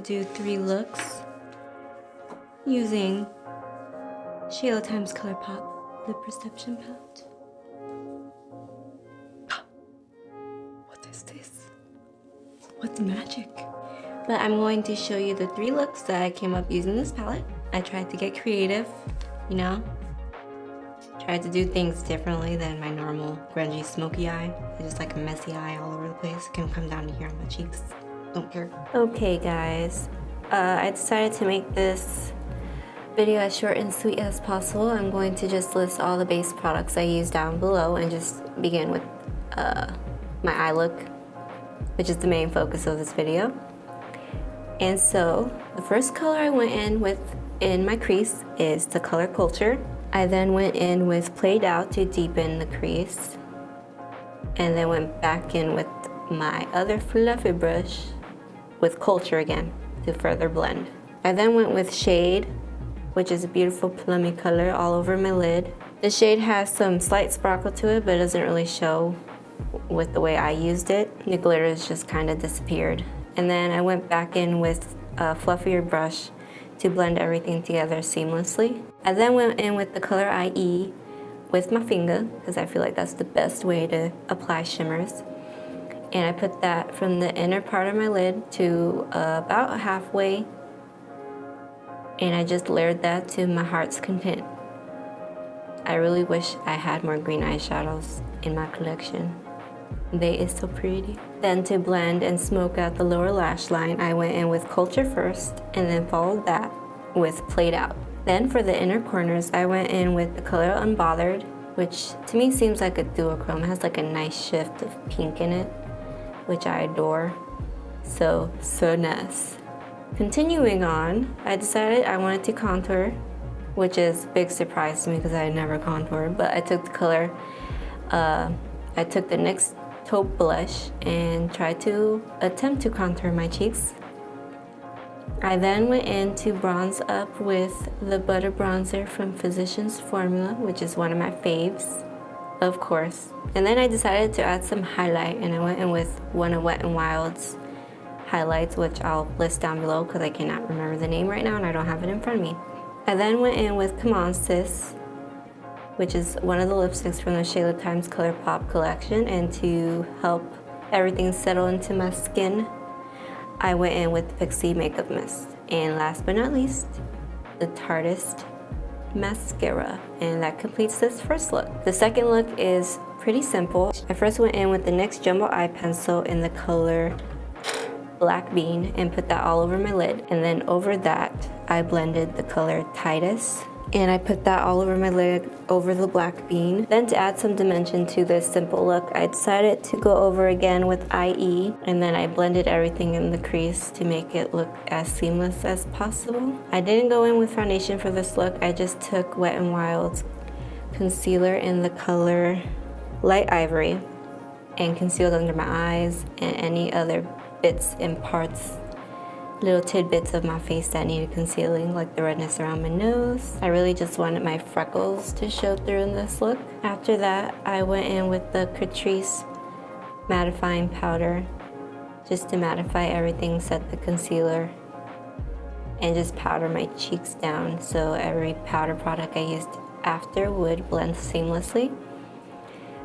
do 3 looks using Shayla times Colourpop Lip Perception Palette. What is this? What's magic? But I'm going to show you the 3 looks that I came up using this palette. I tried to get creative, you know? Tried to do things differently than my normal grungy smoky eye. It's just like a messy eye all over the place. It can come down to here on my cheeks. Don't care. Okay guys, I decided to make this video as short and sweet as possible. I'm going to just list all the base products I use down below and just begin with my eye look, which is the main focus of this video. And so the first color I went in with in my crease is the color Culture. I then went in with Played Out to deepen the crease, and then went back in with my other fluffy brush with Culture again to further blend. I then went with Shade, which is a beautiful plummy color all over my lid. The shade has some slight sparkle to it, but it doesn't really show with the way I used it. The glitter has just kind of disappeared. And then I went back in with a fluffier brush to blend everything together seamlessly. I then went in with the color IE with my finger, because I feel like that's the best way to apply shimmers. And I put that from the inner part of my lid to about halfway, and I just layered that to my heart's content. I really wish I had more green eyeshadows in my collection. They is so pretty. Then to blend and smoke out the lower lash line, I went in with Culture first and then followed that with Played Out. Then for the inner corners, I went in with the color Unbothered, which to me seems like a duochrome. It has like a nice shift of pink in it, which I adore. So nice. Continuing on, I decided I wanted to contour, which is a big surprise to me because I never contoured, but I took the color, I took the NYX Taupe blush and tried to attempt to contour my cheeks. I then went in to bronze up with the Butter Bronzer from Physicians Formula, which is one of my faves, of course. And then I decided to add some highlight, and I went in with one of Wet n Wild's highlights, which I'll list down below because I cannot remember the name right now and I don't have it in front of me. I then went in with Come On Sis, which is one of the lipsticks from the Shayla times Colourpop collection, and to help everything settle into my skin, I went in with Pixie Makeup Mist. And last but not least, the Tarteist Mascara, and that completes this first look. The second look is pretty simple. I first went in with the NYX Jumbo Eye Pencil in the color Black Bean and put that all over my lid, and then over that I blended the color Titus, and I put that all over my lid over the Black Bean. Then to add some dimension to this simple look, I decided to go over again with IE, and then I blended everything in the crease to make it look as seamless as possible. I didn't go in with foundation for this look. I just took Wet n Wild's concealer in the color Light Ivory and concealed under my eyes and any other bits and parts, little tidbits of my face that needed concealing, like the redness around my nose. I really just wanted my freckles to show through in this look. After that, I went in with the Catrice mattifying powder just to mattify everything, set the concealer, and just powder my cheeks down so every powder product I used after would blend seamlessly.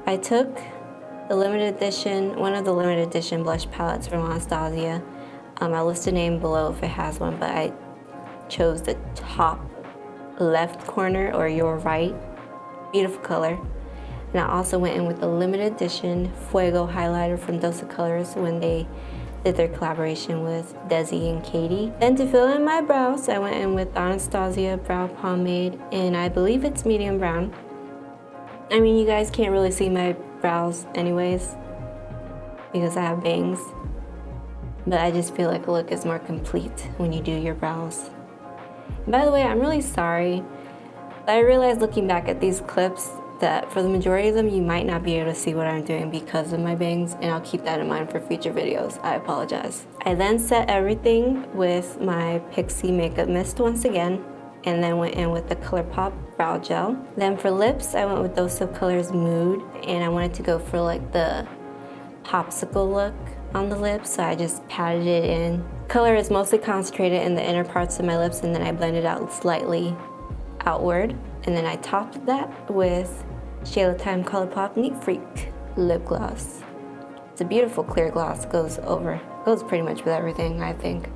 I took the limited edition, one of the limited edition blush palettes from Anastasia. I'll list the name below if it has one, but I chose the top left corner, or your right. Beautiful color. And I also went in with the limited edition Fuego highlighter from Dose of Colors when they did their collaboration with Desi and Katie. Then to fill in my brows, I went in with Anastasia brow pomade, and I believe it's medium brown. I mean, you guys can't really see my brows anyways because I have bangs, but I just feel like a look is more complete when you do your brows. And by the way, I'm really sorry, but I realized looking back at these clips that for the majority of them you might not be able to see what I'm doing because of my bangs, and I'll keep that in mind for future videos. I apologize. I then set everything with my Pixie Makeup Mist once again, and then went in with the Colourpop brow gel. Then for lips, I went with Dose of Colors Mood, and I wanted to go for like the popsicle look on the lips, so I just patted it in. Color is mostly concentrated in the inner parts of my lips, and then I blended out slightly outward. And then I topped that with Shayla Time Colourpop Neat Freak lip gloss. It's a beautiful clear gloss, goes pretty much with everything, I think.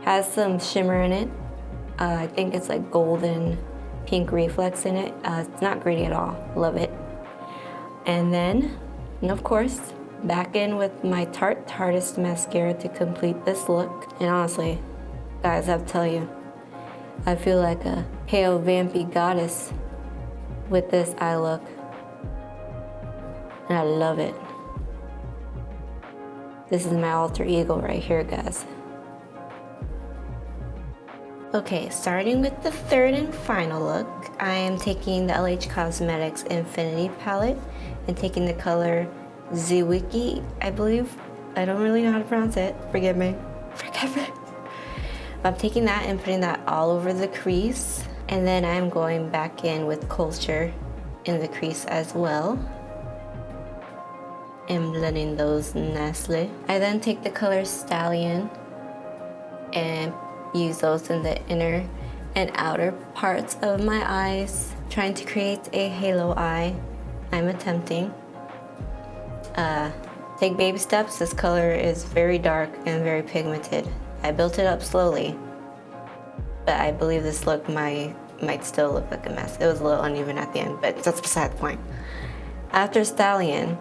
Has some shimmer in it. I think it's like golden pink reflex in it. It's not gritty at all, love it. And then, of course, back in with my Tarteist mascara to complete this look. And honestly, guys, I have to tell you, I feel like a pale vampy goddess with this eye look. And I love it. This is my alter ego right here, guys. Okay, starting with the third and final look, I am taking the LH Cosmetics Infinity palette and taking the color Zwicky, I believe. I don't really know how to pronounce it. Forgive me. I'm taking that and putting that all over the crease. And then I'm going back in with Culture in the crease as well. And blending those nicely. I then take the color Stallion and use those in the inner and outer parts of my eyes, trying to create a halo eye. I'm attempting. Take baby steps. This color is very dark and very pigmented. I built it up slowly, but I believe this look might still look like a mess. It was a little uneven at the end, but that's beside the point. After Stallion,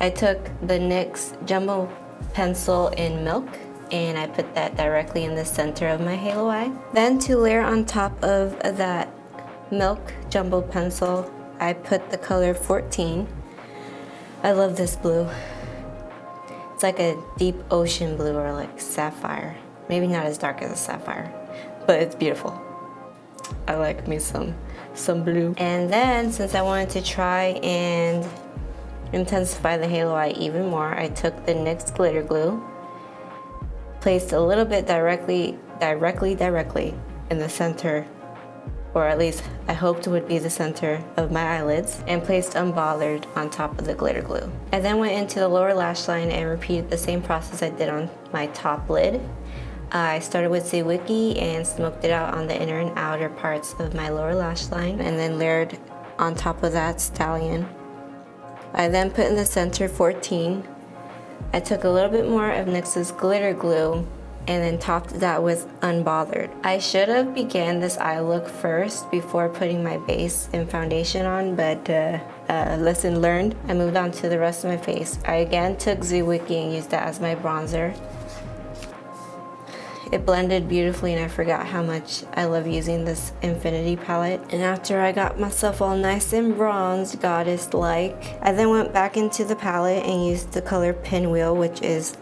I took the NYX Jumbo Pencil in Milk, and I put that directly in the center of my halo eye. Then to layer on top of that Milk Jumbo Pencil, I put the color 14. I love this blue. It's like a deep ocean blue or like sapphire. Maybe not as dark as a sapphire, but it's beautiful. I like me some blue. And then since I wanted to try and intensify the halo eye even more, I took the NYX glitter glue, placed a little bit directly in the center, or at least I hoped it would be the center of my eyelids, and placed Unbothered on top of the glitter glue. I then went into the lower lash line and repeated the same process I did on my top lid. I started with Zwicky and smoked it out on the inner and outer parts of my lower lash line, and then layered on top of that Stallion. I then put in the center 14. I took a little bit more of NYX's glitter glue and then topped that with Unbothered. I should have began this eye look first before putting my base and foundation on, but lesson learned. I moved on to the rest of my face. I again took Zwicky and used that as my bronzer. It blended beautifully, and I forgot how much I love using this Infinity palette. And after I got myself all nice and bronzed, goddess-like, I then went back into the palette and used the color Pinwheel, which is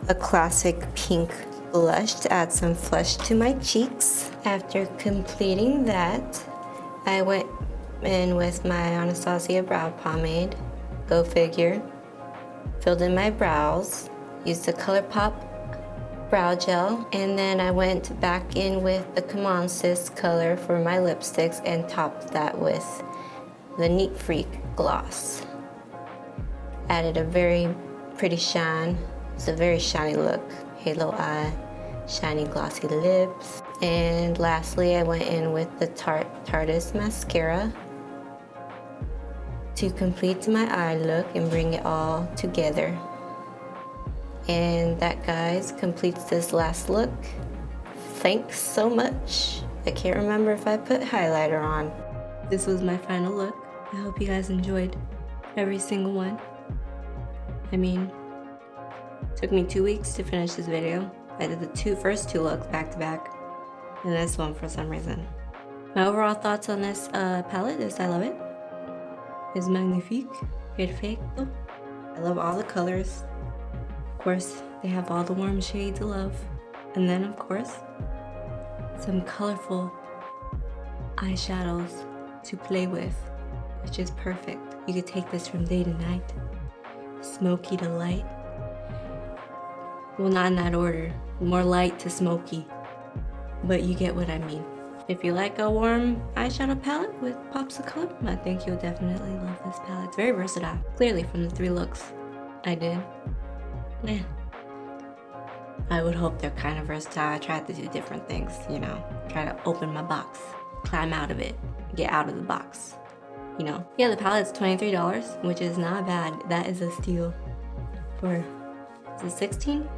a classic pink blush, to add some flesh to my cheeks. After completing that, I went in with my Anastasia brow pomade, go figure, filled in my brows, used the Colourpop brow gel, and then I went back in with the Come On Sis color for my lipsticks and topped that with the Neat Freak gloss. Added a very pretty shine. It's a very shiny look. Halo eye, shiny glossy lips. And lastly, I went in with the Tarteist mascara to complete my eye look and bring it all together. And that, guys, completes this last look. Thanks so much. I can't remember if I put highlighter on. This was my final look. I hope you guys enjoyed every single one. I mean, it took me 2 weeks to finish this video. I did the first two looks back to back, and this one for some reason. My overall thoughts on this palette is I love it. It's magnifique, perfecto. I love all the colors. Of course, they have all the warm shades of love. And then, of course, some colorful eyeshadows to play with, which is perfect. You could take this from day to night, smoky to light. Well, not in that order, more light to smoky, but you get what I mean. If you like a warm eyeshadow palette with pops of color, I think you'll definitely love this palette. It's very versatile, clearly from the 3 looks I did. eh. I would hope they're kind of versatile. I tried to do different things, you know. Try to open my box, climb out of it, get out of the box, you know. Yeah, the palette's $23, which is not bad. That is a steal for, is it 16?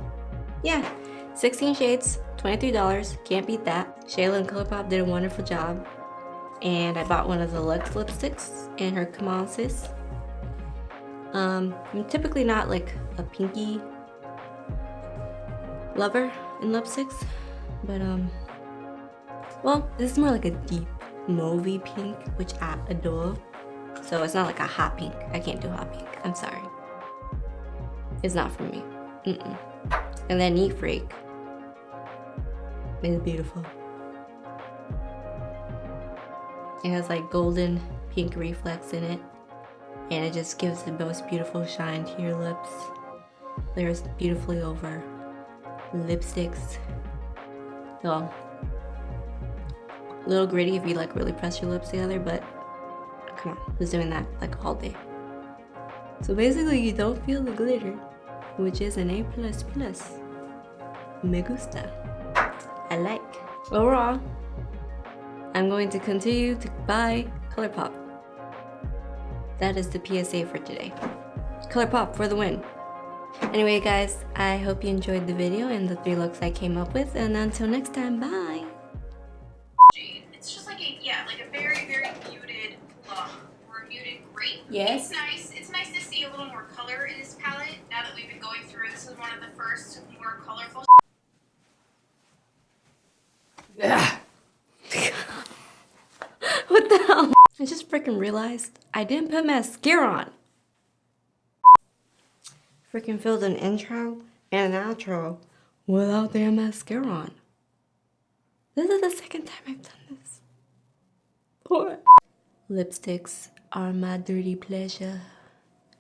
Yeah, 16 shades, $23, can't beat that. Shayla and Colourpop did a wonderful job. And I bought one of the Luxe lipsticks in her Come On Sis. I'm typically not like a pinky lover in lipsticks, but well, this is more like a deep mauvey pink, which I adore. So it's not like a hot pink. I can't do hot pink, I'm sorry. It's not for me. And then Neat Freak is beautiful. It has like golden pink reflex in it, and it just gives the most beautiful shine to your lips. Layers beautifully over lipsticks. Well, a little gritty if you like really press your lips together, but come on, who's doing that like all day? So basically you don't feel the glitter, which is an A++. Me gusta. I like. Overall, I'm going to continue to buy Colourpop. That is the PSA for today. Colourpop for the win. Anyway guys, I hope you enjoyed the video and the 3 looks I came up with, and until next time, bye! It's just like a very, very muted look, or a muted grape. Yes. It's nice to see a little more color in this palette, now that we've been going through. This is one of the first more colorful. Yeah. What the hell? I just freaking realized I didn't put mascara on. Freaking filmed an intro and an outro without damn mascara on. This is the second time I've done this. What? Lipsticks are my dirty pleasure.